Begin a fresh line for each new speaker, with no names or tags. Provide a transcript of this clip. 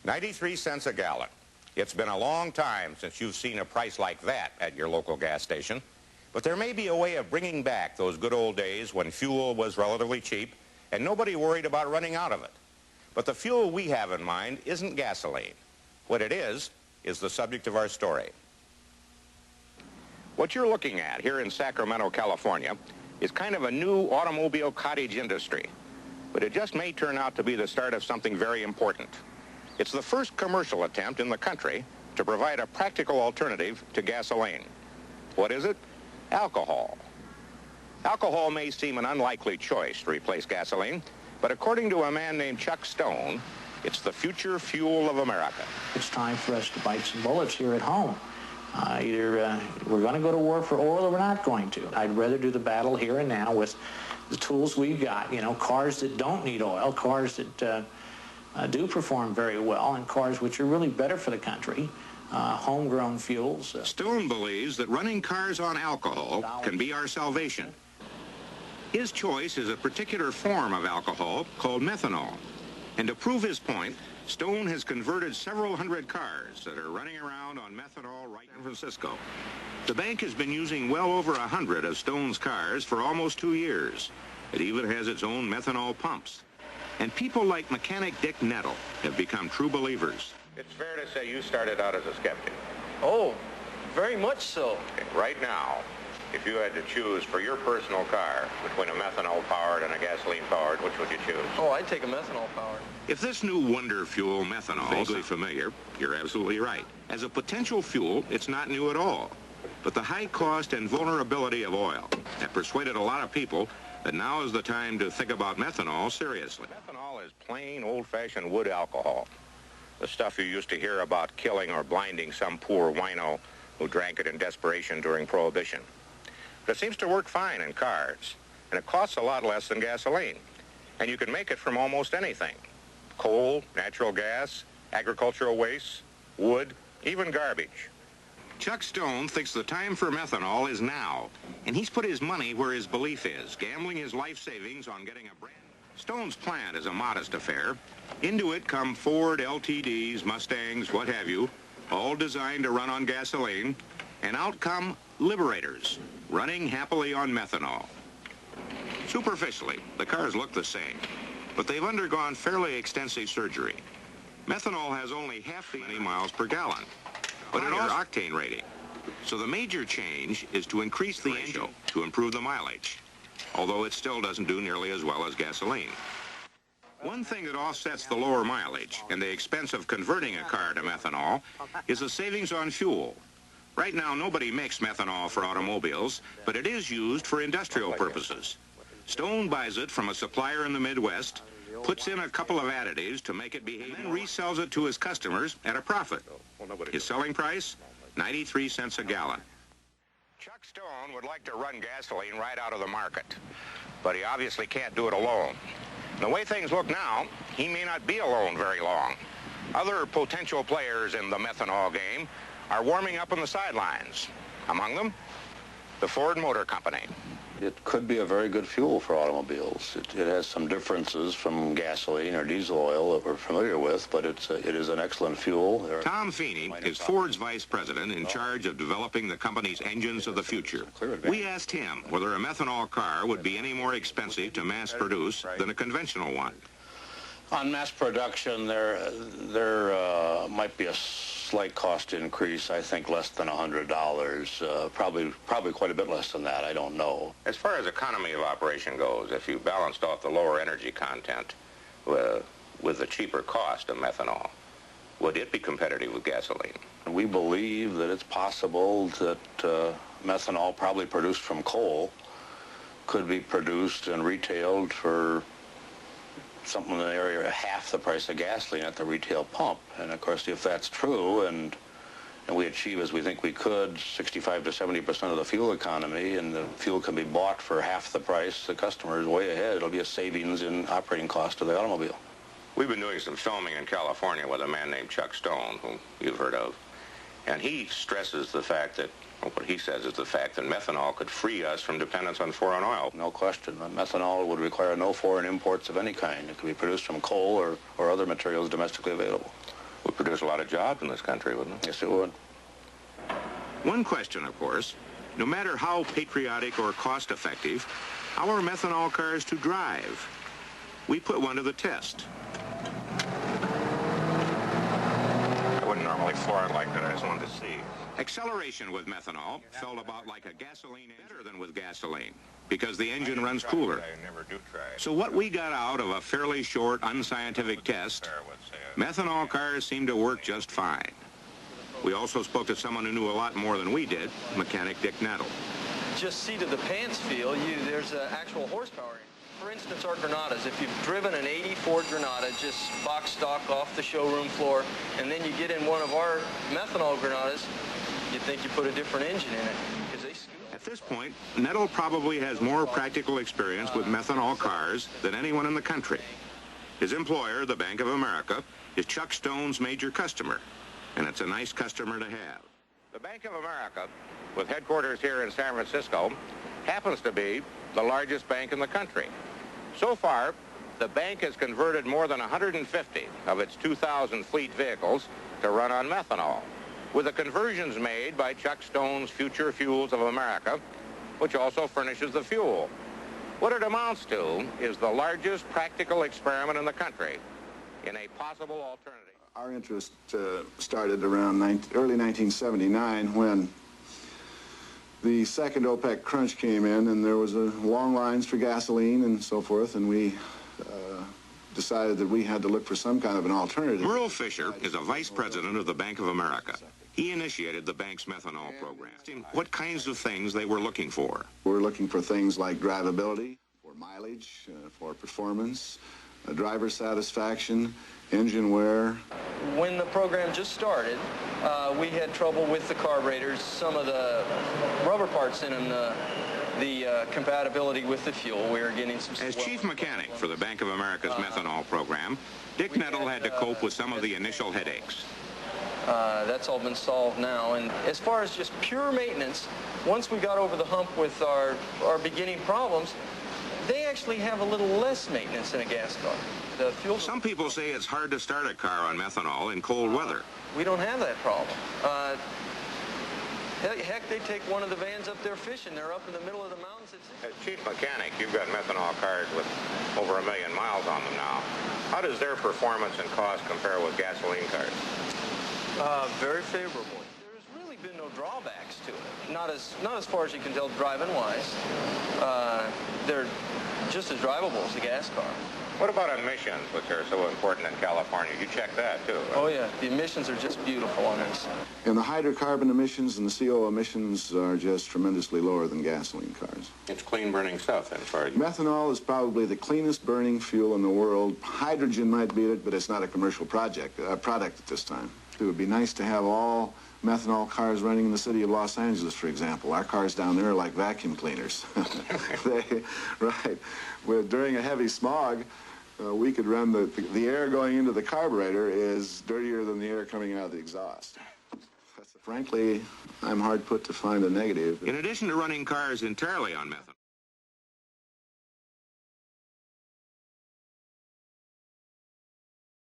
93 cents a gallon. It's been a long time since you've seen a price like that at your local gas station. But there may be a way of bringing back those good old days when fuel was relatively cheap and nobody worried about running out of it. But the fuel we have in mind isn't gasoline. What it is the subject of our story. What you're looking at here in Sacramento, California, is kind of a new automobile cottage industry. But it just may turn out to be the start of something very important. It's the first commercial attempt in the country to provide a practical alternative to gasoline. What is it? Alcohol. Alcohol may seem an unlikely choice to replace gasoline, but according to a man named Chuck Stone, it's the future fuel of America.
It's time for us to bite some bullets here at home. Either we're going to go to war for oil or we're not going to. I'd rather do the battle here and now with the tools we've got, you know, cars that don't need oil, cars that do perform very well, and cars which are really better for the country, homegrown fuels.
Stone believes that running cars on alcohol can be our salvation. His choice is a particular form of alcohol called methanol. And to prove his point, Stone has converted several hundred cars that are running around on methanol right in San Francisco. The bank has been using well over 100 of Stone's cars for almost 2 years. It even has its own methanol pumps. And people like mechanic Dick Nettle have become true believers. It's fair to say you started out as a skeptic.
Oh, very much so.
Right now, if you had to choose for your personal car between a methanol-powered and a gasoline-powered, which would you choose?
Oh, I'd take a methanol-powered.
If this new wonder fuel, methanol, is vaguely familiar, you're absolutely right. As a potential fuel, it's not new at all. But the high cost and vulnerability of oil have persuaded a lot of people that now is the time to think about methanol seriously. Methanol is plain, old-fashioned wood alcohol. The stuff you used to hear about killing or blinding some poor wino who drank it in desperation during Prohibition. But it seems to work fine in cars, and it costs a lot less than gasoline. And you can make it from almost anything. Coal, natural gas, agricultural waste, wood, even garbage. Chuck Stone thinks the time for methanol is now, and he's put his money where his belief is, gambling his life savings on getting a brand. Stone's plant is a modest affair. Into it come Ford, LTDs, Mustangs, what have you, all designed to run on gasoline, and out come Liberators, running happily on methanol. Superficially, the cars look the same, but they've undergone fairly extensive surgery. Methanol has only half the many miles per gallon, but it also octane rating. So the major change is to increase the engine to improve the mileage, although it still doesn't do nearly as well as gasoline. One thing that offsets the lower mileage and the expense of converting a car to methanol is the savings on fuel. Right now, nobody makes methanol for automobiles, but it is used for industrial purposes. Stone buys it from a supplier in the Midwest, puts in a couple of additives to make it behave, and then resells it to his customers at a profit. His selling price, 93 cents a gallon. Chuck Stone would like to run gasoline right out of the market, but he obviously can't do it alone. The way things look now, he may not be alone very long. Other potential players in the methanol game are warming up on the sidelines. Among them, the Ford Motor Company.
It could be a very good fuel for automobiles. It has some differences from gasoline or diesel oil that we're familiar with, but it is an excellent fuel.
Tom Feeney is Ford's vice president in charge of developing the company's engines of the future. We asked him whether a methanol car would be any more expensive to mass produce than a conventional one.
On mass production, there might be a slight cost increase, I think less than $100, probably quite a bit less than that, I don't know.
As far as economy of operation goes, if you balanced off the lower energy content with the cheaper cost of methanol, would it be competitive with gasoline?
We believe that it's possible that methanol, probably produced from coal, could be produced and retailed for something in the area of half the price of gasoline at the retail pump. And of course, if that's true, and we achieve, as we think we could, 65 to 70% of the fuel economy, and the fuel can be bought for half the price, the customer is way ahead. It'll be a savings in operating cost of the automobile.
We've been doing some filming in California with a man named Chuck Stone, whom you've heard of. And he stresses the fact that, what he says is the fact that methanol could free us from dependence on foreign oil.
No question. Methanol would require no foreign imports of any kind. It could be produced from coal or other materials domestically available.
Would produce a lot of jobs in this country, wouldn't it?
Yes, it would.
One question, of course, no matter how patriotic or cost-effective, how are methanol cars to drive? We put one to the test. I wouldn't normally floor it like that. I just wanted to see. Acceleration with methanol felt about like a gasoline, better than with gasoline, because the engine runs cooler. So what we got out of a fairly short, unscientific test, methanol cars seem to work just fine. We also spoke to someone who knew a lot more than we did, mechanic Dick Nettle.
Just seat of the pants feel, there's actual horsepower. For instance, our Granadas, if you've driven an 80 Ford Granada, just box stock off the showroom floor, and then you get in one of our methanol Granadas, you'd think you put a different engine in it, because they scoot.
At this point, Nettle probably has more practical experience with methanol cars than anyone in the country. His employer, the Bank of America, is Chuck Stone's major customer, and it's a nice customer to have. The Bank of America, with headquarters here in San Francisco, happens to be the largest bank in the country. So far, the bank has converted more than 150 of its 2,000 fleet vehicles to run on methanol, with the conversions made by Chuck Stone's Future Fuels of America, which also furnishes the fuel. What it amounts to is the largest practical experiment in the country in a possible alternative.
Our interest started around early 1979 when the second OPEC crunch came in, and there was long lines for gasoline and so forth, and we decided that we had to look for some kind of an alternative.
Merle Fisher is a vice president of the Bank of America. He initiated the bank's methanol program. What kinds of things they were looking for?
We're looking for things like drivability, for mileage, for performance, driver satisfaction, engine wear.
When the program just started, we had trouble with the carburetors, some of the rubber parts in them, the compatibility with the fuel. We were getting some...
As chief mechanic for the Bank of America's methanol program, Dick Nettle had to cope with some of the initial headaches.
That's all been solved now. And as far as just pure maintenance, once we got over the hump with our beginning problems, they actually have a little less maintenance in a gas car. The fuel...
Some people say it's hard to start a car on methanol in cold weather.
We don't have that problem. Heck, they take one of the vans up there fishing. They're up in the middle of the mountains.
As chief mechanic, you've got methanol cars with over 1 million miles on them now. How does their performance and cost compare with gasoline cars?
Very favorable. There's really been no drawbacks to it. Not as far as you can tell driving-wise. They're just as drivable as a gas car.
What about emissions, which are so important in California? You check that, too. Right?
Oh, yeah. The emissions are just beautiful on this.
And the hydrocarbon emissions and the CO emissions are just tremendously lower than gasoline cars.
It's clean-burning stuff, as far as...
Methanol is probably the cleanest burning fuel in the world. Hydrogen might beat it, but it's not a commercial product at this time. It would be nice to have all methanol cars running in the city of Los Angeles, for example. Our cars down there are like vacuum cleaners. Right. During a heavy smog, we could run the air going into the carburetor is dirtier than the air coming out of the exhaust. Frankly, I'm hard put to find a negative.
In addition to running cars entirely on methanol,